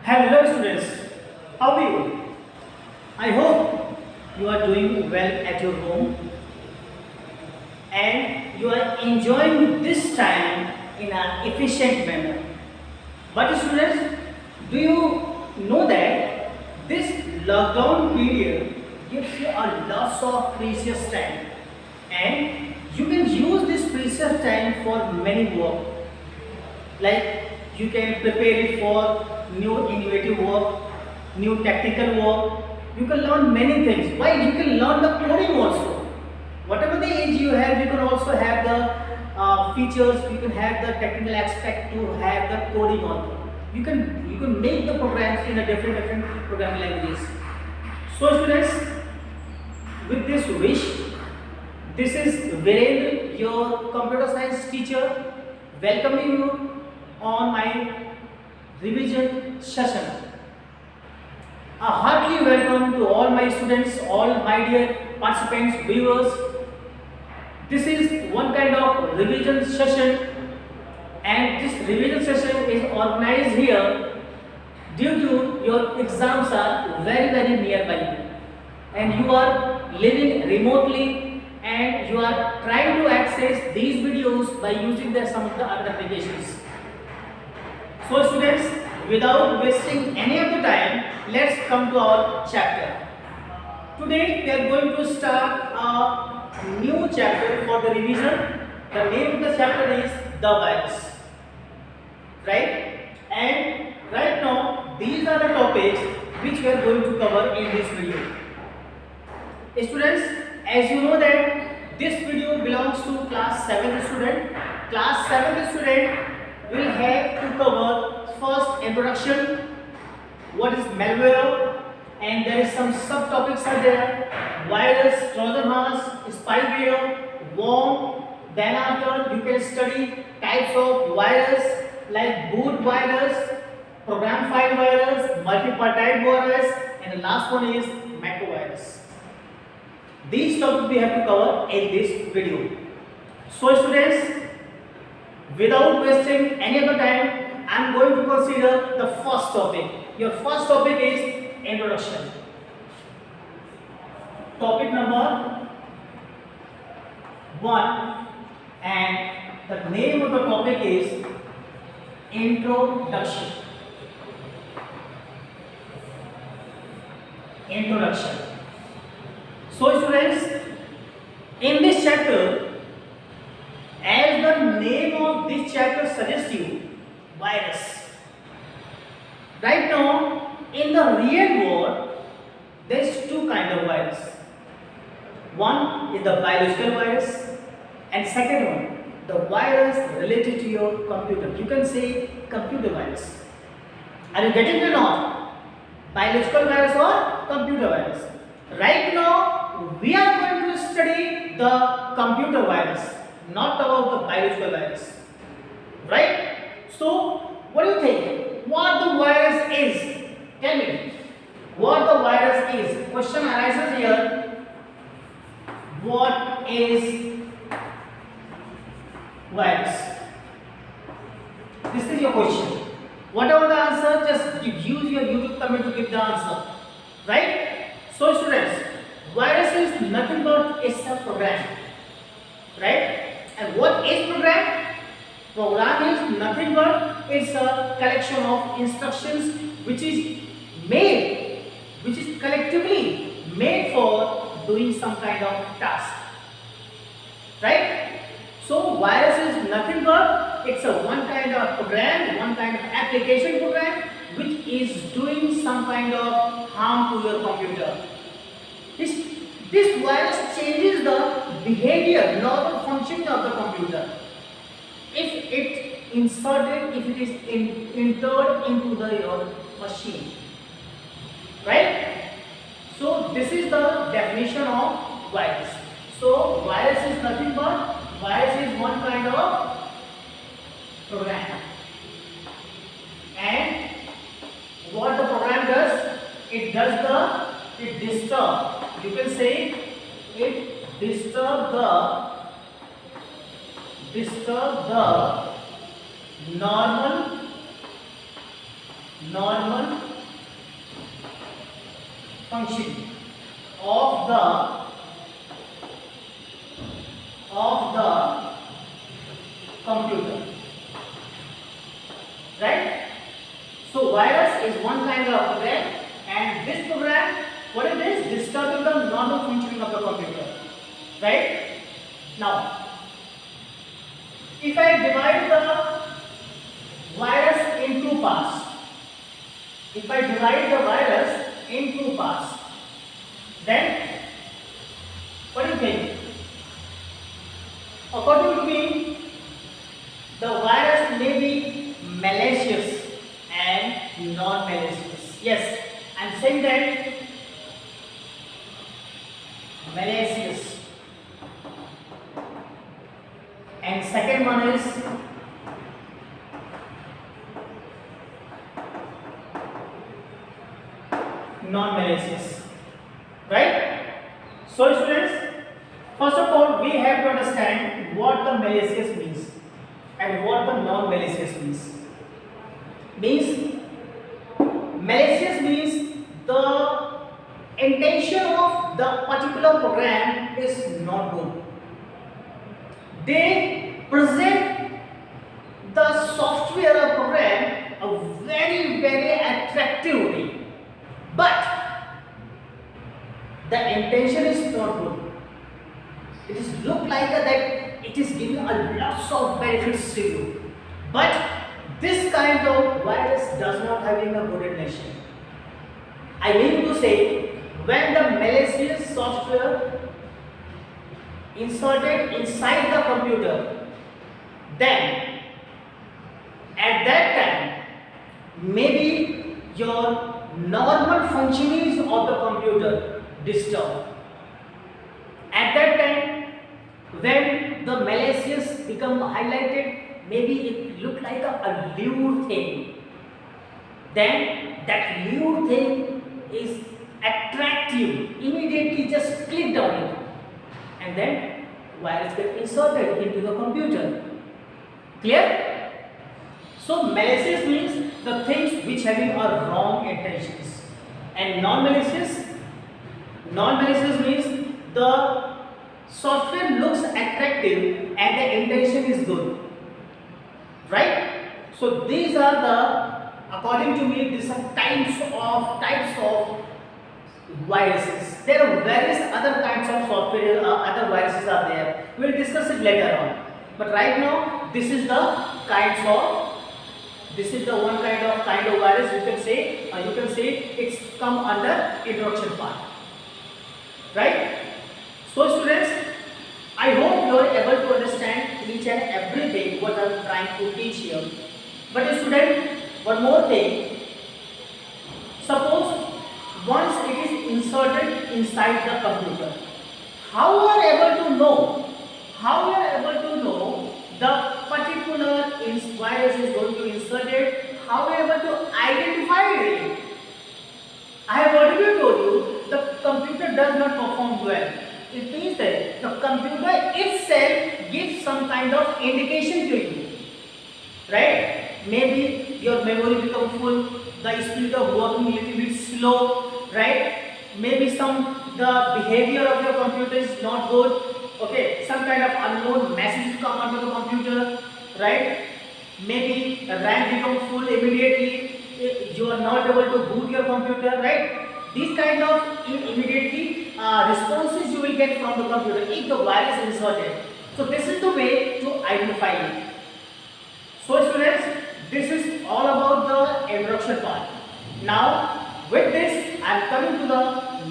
Hello students, how are you? I hope you are doing well at your home and you are enjoying this time in an efficient manner. But students, do you know that this lockdown period gives you a lots of precious time and you can use this precious time for many work, like you can prepare it for new innovative work, new technical work. You can learn many things. Why? You can learn the coding also. Whatever the age you have, you can also have the features. You can have the technical aspect to have the coding also. You can make the programs in a different programming languages. So students, with this wish, this is Virendra, your computer science teacher, welcoming you on my revision session. A heartily welcome to all my students, all my dear participants, viewers. This is one kind of revision session, and this revision session is organized here due to your exams are very nearby you, and you are living remotely and you are trying to access these videos by using some of the other applications. So students, without wasting any of the time, let's come to our chapter. Today we are going to start a new chapter for the revision. The name of the chapter is the virus. Right? And right now these are the topics which we are going to cover in this video. Students, as you know that this video belongs to class 7 student. Class 7 student will have to cover first introduction, what is malware, and there is some subtopics are there, virus, Trojan horse, spyware, worm. Then after you can study types of virus like boot virus, program file virus, multi-partype virus, and the last one is macrovirus. These topics we have to cover in this video. So students, without wasting any other time, I am going to consider the first topic. Your first topic is introduction. Topic number 1, and the name of the topic is introduction. Introduction. So students, in this chapter, as the name of this chapter suggests you, virus. Right now, in the real world, there is two kind of virus. One is the biological virus, and second one, the virus related to your computer. You can say computer virus. Are you getting it or not? Biological virus or computer virus? Right now, we are going to study the computer virus, not about the biological virus. Right? So, what do you think? What the virus is? Tell me. What the virus is? Question arises here. What is virus? This is your question. Whatever the answer, just use your YouTube comment to give the answer. Right? So students, virus is nothing but it's a program. Right? And what is program? Program is nothing but it's a collection of instructions which is collectively made for doing some kind of task. Right? So virus is nothing but it's a one kind of program, one kind of application program which is doing some kind of harm to your computer. This virus changes the behavior, normal functioning of the computer. If it is entered into your machine, right? So this is the definition of virus. So virus is nothing but one kind of program, and what the program does, it disturb. You can say it disturb the normal normal function of the computer, right? So virus is one kind of program, and this program, what it is, disturbing the normal functioning of the computer, right? Now, if I divide the virus in two parts, then what do you think? According to me, the virus may be malicious and non-malicious. Yes, I'm saying that malicious. And second one is non-malicious, right? So students, first of all, we have to understand what the malicious means and what the non-malicious means. Malicious means the intention of the particular program is not good. They present the software or program a very, very attractive way, but the intention is not good. It is look like that it is giving a lots of benefits to you, but this kind of virus does not having a good intention. I mean to say, when the malicious software inserted inside the computer, then at that time maybe your normal functionings of the computer disturbed. At that time, when the malicious become highlighted, maybe it look like a lure thing. Then that lure thing is attractive. Immediately just click on it, and then virus get inserted into the computer. Clear? So malicious means the things which having a wrong intentions, and non-malicious means the software looks attractive and the intention is good, right? So these are the, according to me, these are types of viruses. There are various other kinds of software, other viruses are there. We will discuss it later on. But right now, this is the one kind of virus. You can say it's come under introduction part, right? So students, I hope you are able to understand each and everything what I am trying to teach here. But student, one more thing. Suppose once it is inserted inside the computer, how you are able to know the particular virus is going to insert it? How you are able to identify it? I have already told you the computer does not perform well. It means that the computer itself gives some kind of indication to you, right? Maybe your memory becomes full, the speed of working little bit slow, right? Maybe the behavior of your computer is not good. Okay, some kind of unknown message come onto the computer, right? Maybe the RAM becomes full immediately. You are not able to boot your computer, right? These kind of immediately responses you will get from the computer if the virus is inserted. So this is the way to identify it. So students, this is all about the introduction part. Now with this, I am coming to the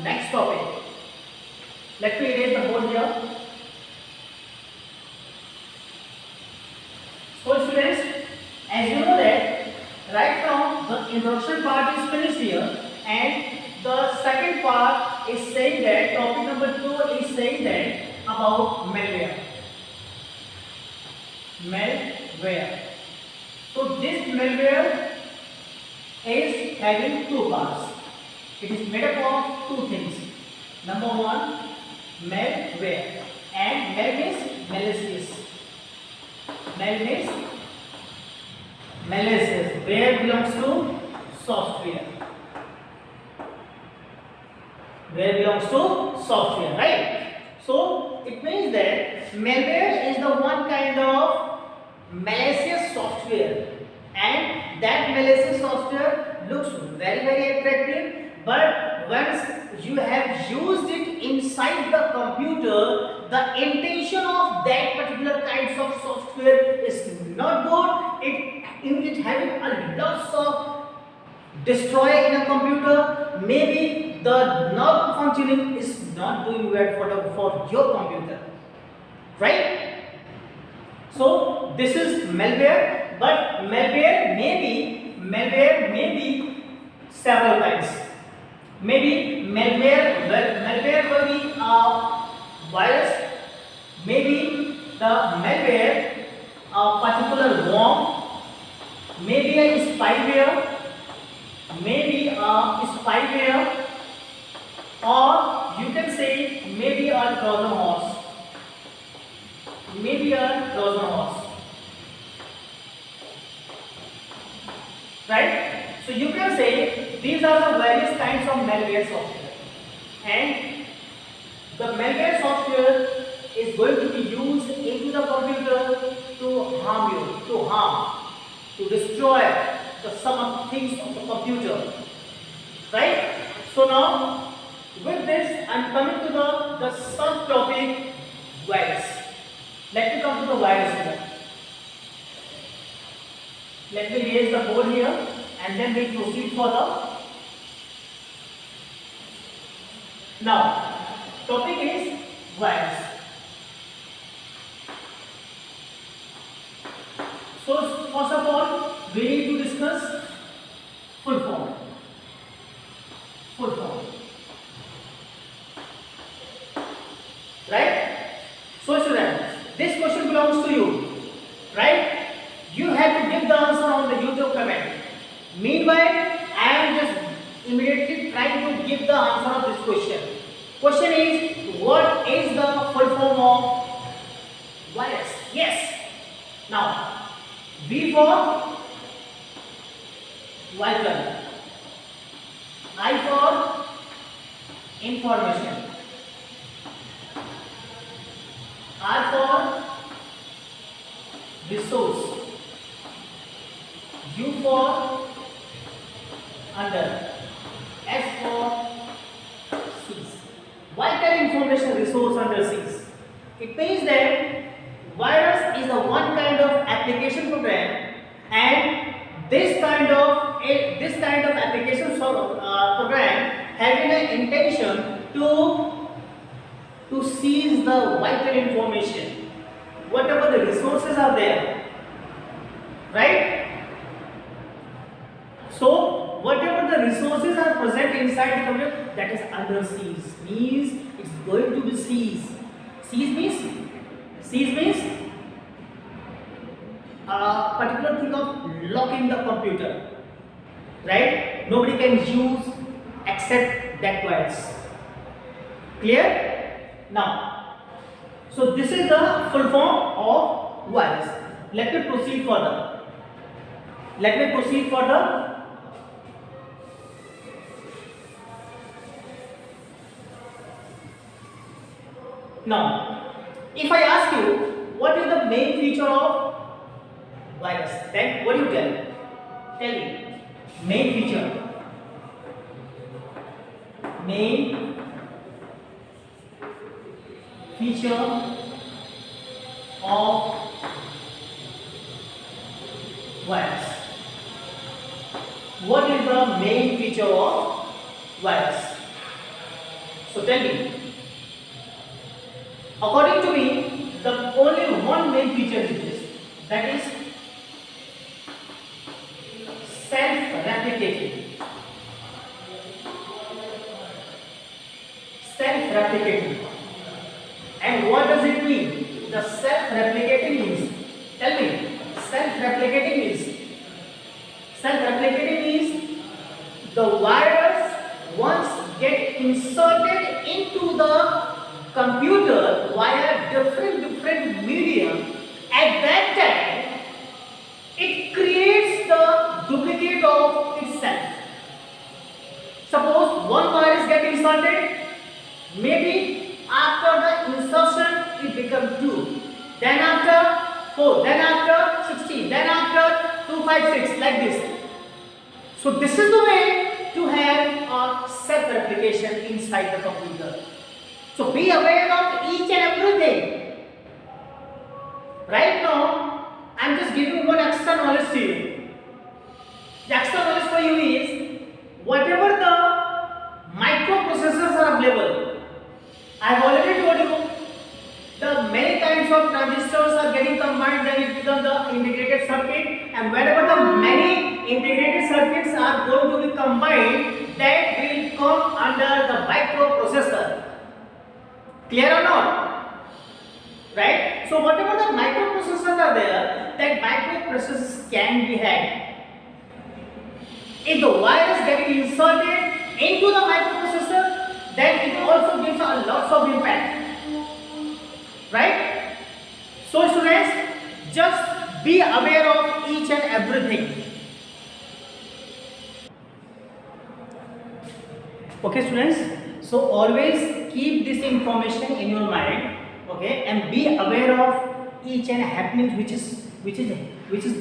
next topic. Let me erase the board here. So students, as you know that right now the introduction part is finished here, and the second part is saying that topic number 2 is saying that about malware. So this malware is having two parts. It is made up of two things. Number one, malware, and mal means malicious. Mal means malicious. Where belongs to software. Where belongs to software, right? So it means that malware is the one kind of malicious software, and that malicious software looks very attractive, but once you have used it inside the computer, the intention of that particular kinds of software is not good. It having a lots of destroy in a computer. Maybe the not functioning is not doing well for your computer, right? So this is malware, but malware may be several kinds. Maybe malware will be a virus. Maybe the malware a particular worm. Maybe a spyware. Maybe a spyware, or you can say maybe a Trojan horse. Maybe a Trojan horse, right? So you can say these are the various kinds of malware software, and the malware software is going to be used into the computer to harm you, to destroy some things of the computer, right? So now with this I am coming to the subtopic virus. Let me come to the virus here. Let me raise the board here and then we proceed further. Now topic is virus. So first of all we need to discuss full form. Right? So student, this question belongs to you. Right? You have to give the answer on the YouTube comment. Meanwhile, I am just immediately trying to give the answer of this question. Question is, what is the full form of virus? Yes. Now, V for vehicle, I for information, R for resource, U for under, S for Cs. Vital information resource under Cs. It means that virus is a one kind of application program, and this kind of application program having an intention to seize the vital information, whatever the resources are there, right? So whatever the resources are present inside the computer, that is under seize, means it's going to be seized. Seize means a particular thing of locking the computer, right? Nobody can use except that virus. Clear? Now, so this is the full form of virus. Let me proceed further. Now, if I ask you what is the main feature of virus, then what do you tell? Tell me. Main feature. Of virus. What is the main feature of virus? So tell me. According to me, the only one main feature is this, that is self-replicating. And what does it mean? The self-replicating means, tell me, self-replicating means the virus once get inserted into the computer via different medium. At that time, it creates the duplicate of itself. inserted. Maybe after the insertion it becomes 2. Then after 4. Then after 16. Then after 256 like this. So this is the way to have a self-replication inside the computer. So be aware of each and everything. Right now, I am just giving one extra knowledge to you. The extra knowledge for you is whatever the microprocessors are available. I have already told you the many kinds of transistors are getting combined, then it becomes the integrated circuit, and whenever the many integrated circuits are going to be combined, that will come under the microprocessor. Clear or not? Right? So whatever the microprocessors are there, that microprocessors can be had. If the wire is getting inserted into the microprocessor, then it also gives a lots of impact. Right? So students, just be aware of each and everything. Okay students, so always keep this information in your mind, okay, and be aware of each and happening which is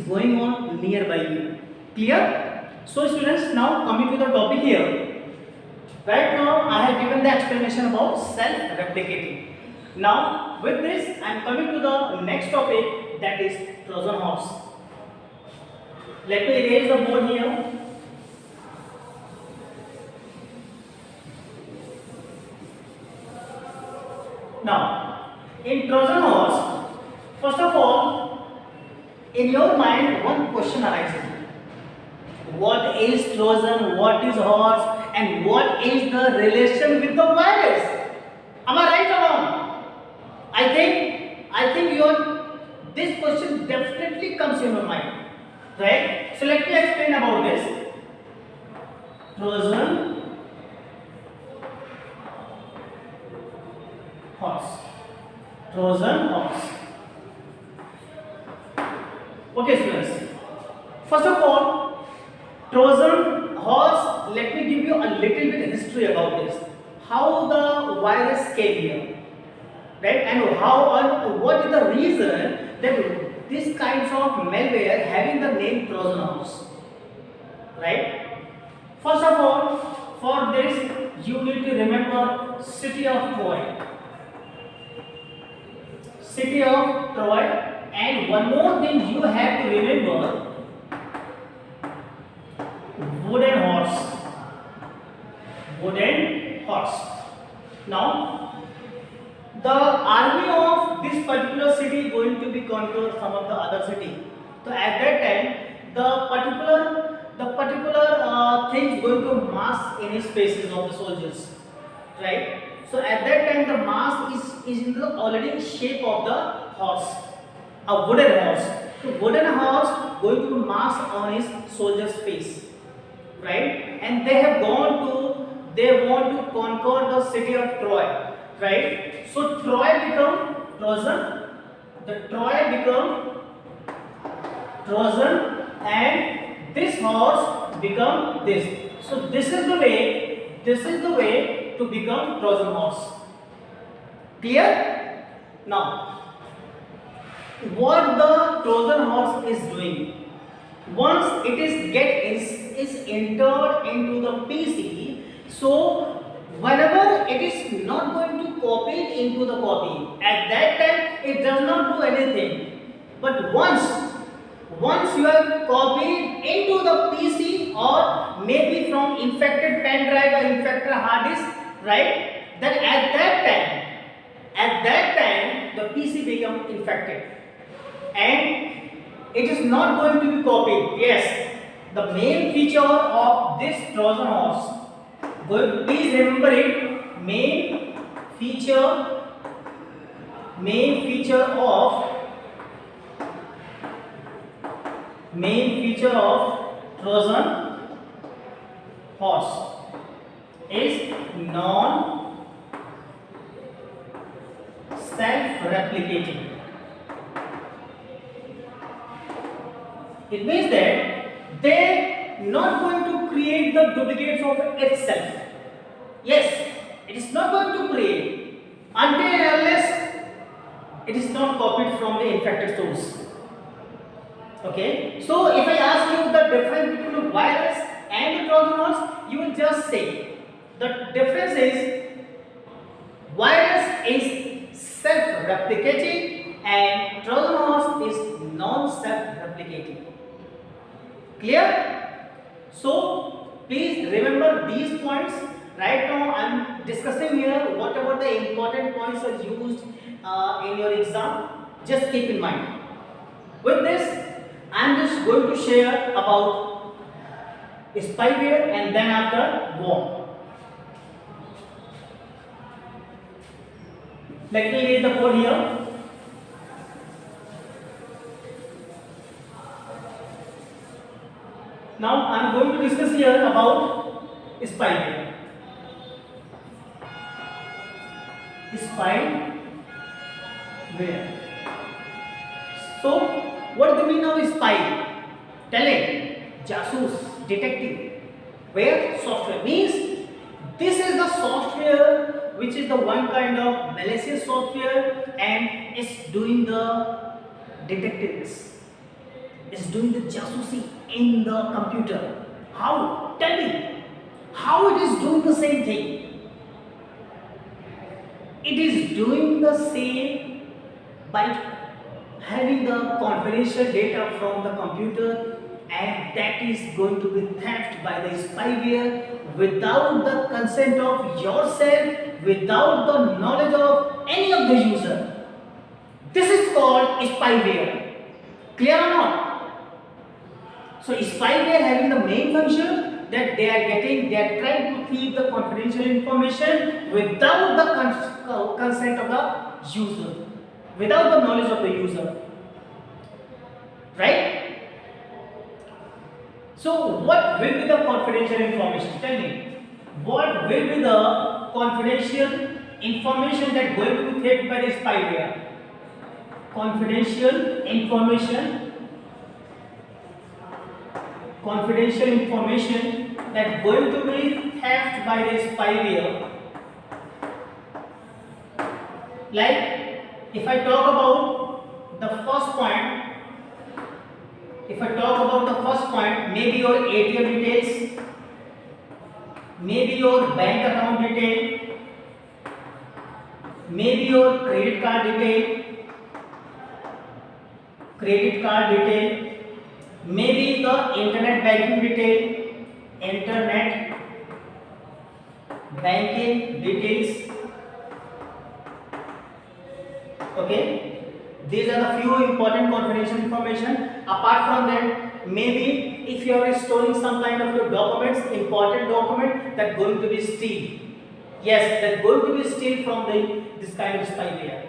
going on nearby you. Clear? So students, now coming to the topic here. Right now I have given the explanation about self-replicating. Now with this I am coming to the next topic, that is Trojan horse. Let me erase the board here. Now in Trojan horse, first of all, in your mind one question arises. What is Trojan, what is horse, and what is the relation with the virus? Am I right or wrong? I think this question definitely comes in your mind, right? So let me explain about this. Trojan horse. Trojan horse. Okay, students. First of all, Trojan horse. Let me give you a little bit history about this. How the virus came here. Right, and what is the reason that this kinds of malware having the name Trojan horse? Right. First of all, for this you need to remember city of Troy. City of Troy, and one more thing you have to remember: wooden horse. Wooden horse. Now, the army of this particular city going to be conquer some of the other city. So at that time, the particular things going to mask in his faces of the soldiers, right? So at that time, the mask is in the already shape of the horse, a wooden horse. So wooden horse going to mask on his soldier's face, right? And they want to conquer the city of Troy. Right, so Troy become Trojan, and this horse become this. So this is the way to become Trojan horse. Clear? Now, what the Trojan horse is doing? Once it is entered into the PC, so whenever it is not going to copy it into the copy, at that time it does not do anything. But once you have copied into the PC, or maybe from infected pen drive or infected hard disk, right? Then at that time the PC become infected, and it is not going to be copied. Yes, the main feature of this Trojan horse. Please remember it. Main feature of Trojan horse is non self-replicating. It means that they not going to create the duplicates of itself. Yes, It is not going to create until and unless it is not copied from the infected source. Okay, so if I ask you the difference between a virus and the Trojan horse, you will just say the difference is virus is self-replicating and Trojan horse is non-self-replicating. Clear? So please remember these points. Right now I am discussing here whatever the important points are used in your exam. Just keep in mind. With this, I am just going to share about spyware and then after worm. Let me read the code here. Now I am going to discuss here about spyware. Spyware. So, what do we mean of spy? Talent, jasus, detective. Where software means this is the software which is the one kind of malicious software and is doing the detectiveness. Is doing the jasusi in the computer. How? Tell me. How it is doing the same thing? It is doing the same by having the confidential data from the computer, and that is going to be theft by the spyware without the consent of yourself, without the knowledge of any of the user. This is called spyware. Clear or not? So spyware having the main function that they are trying to keep the confidential information without the consent of the user, without the knowledge of the user, right? So what will be the confidential information? Tell me, what will be the confidential information that going to be kept by the spyware? Confidential information that going to be theft by the spyware. Like if I talk about the first point, maybe your ATM details, maybe your bank account detail, maybe your credit card detail, maybe the internet banking details. Okay, these are the few important confidential information. Apart from that, maybe if you are storing some kind of your documents, important document that going to be steal. Yes, that going to be steal from this kind of spyware.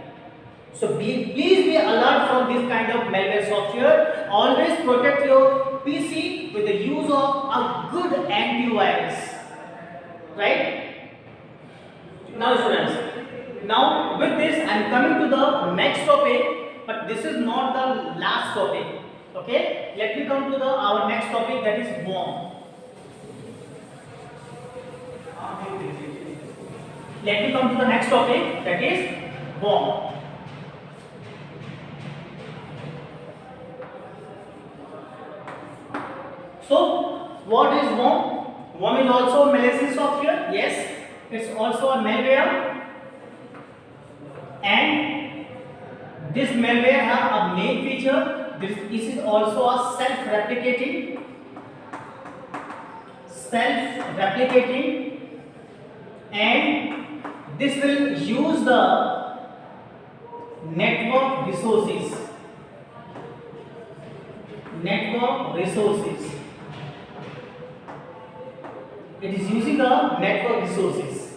So please be alert from this kind of malware software. Always protect your PC with the use of a good antivirus. Right? Now students, now with this I am coming to the next topic, but this is not the last topic. Okay? Let me come to our next topic, that is worm. Let me come to the next topic, that is worm. So, what is worm? Worm is also a malicious software. Yes, it's also a malware, and this malware has a main feature. This is also a self-replicating, and this will use the network resources. It is using the network resources,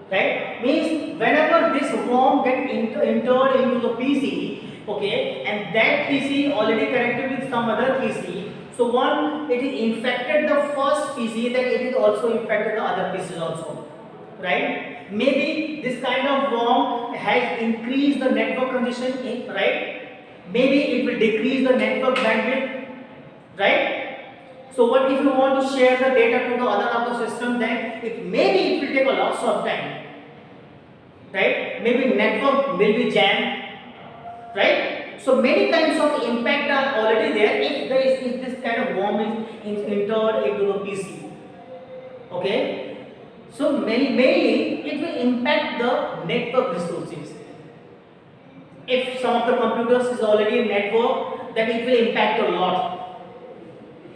right? Means whenever this worm get entered into the PC, okay, and that PC already connected with some other PC, so one, it is infected the first PC, then it is also infected the other PCs also, right? Maybe this kind of worm has increased the network congestion, right? Maybe it will decrease the network bandwidth, right? So what if you want to share the data to the other of the system, then it will take a lots of time. right? Maybe network will be jammed, right? So many kinds of impact are already there if this kind of worm is entered into the PC. Okay, so mainly it will impact the network resources. If some of the computers is already in network, then it will impact a lot.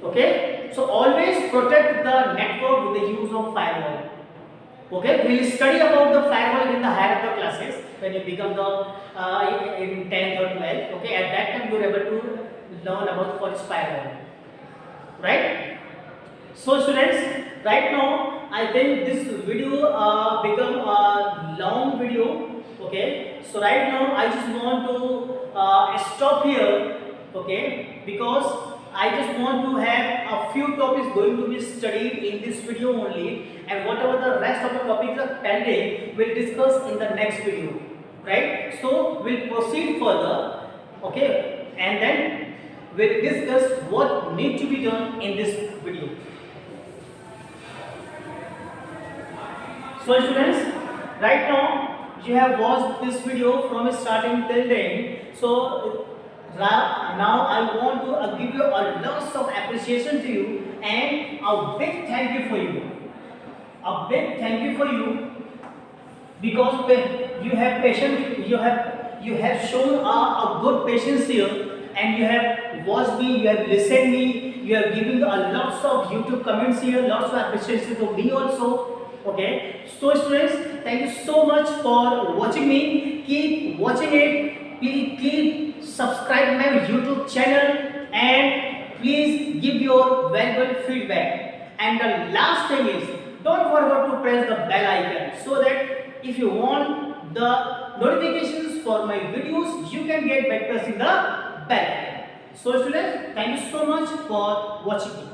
Okay, so always protect the network with the use of firewall. Okay, we will study about the firewall in the higher of the classes when you become the in 10th or 12th. Okay, at that time you are able to learn about what is firewall, right? So students, right now I think this video become a long video. Okay, so right now I just want to stop here. Okay, because I just want to have a few topics going to be studied in this video only, and whatever the rest of the topics are pending, we'll discuss in the next video, right? So we'll proceed further, okay, and then we'll discuss what needs to be done in this video. So students, right now you have watched this video from starting till end. So now I want to give you a lots of appreciation to you and a big thank you for you. A big thank you for you because you have patience. You have shown a good patience here, and you have watched me. You have listened me. You are giving a lots of YouTube comments here. Lots of appreciation to me also. Okay, so students, thank you so much for watching me. Keep watching it. Please keep subscribe my YouTube channel and please give your valuable feedback. And the last thing is, don't forget to press the bell icon so that if you want the notifications for my videos, you can get by pressing the bell icon. So students, thank you so much for watching me.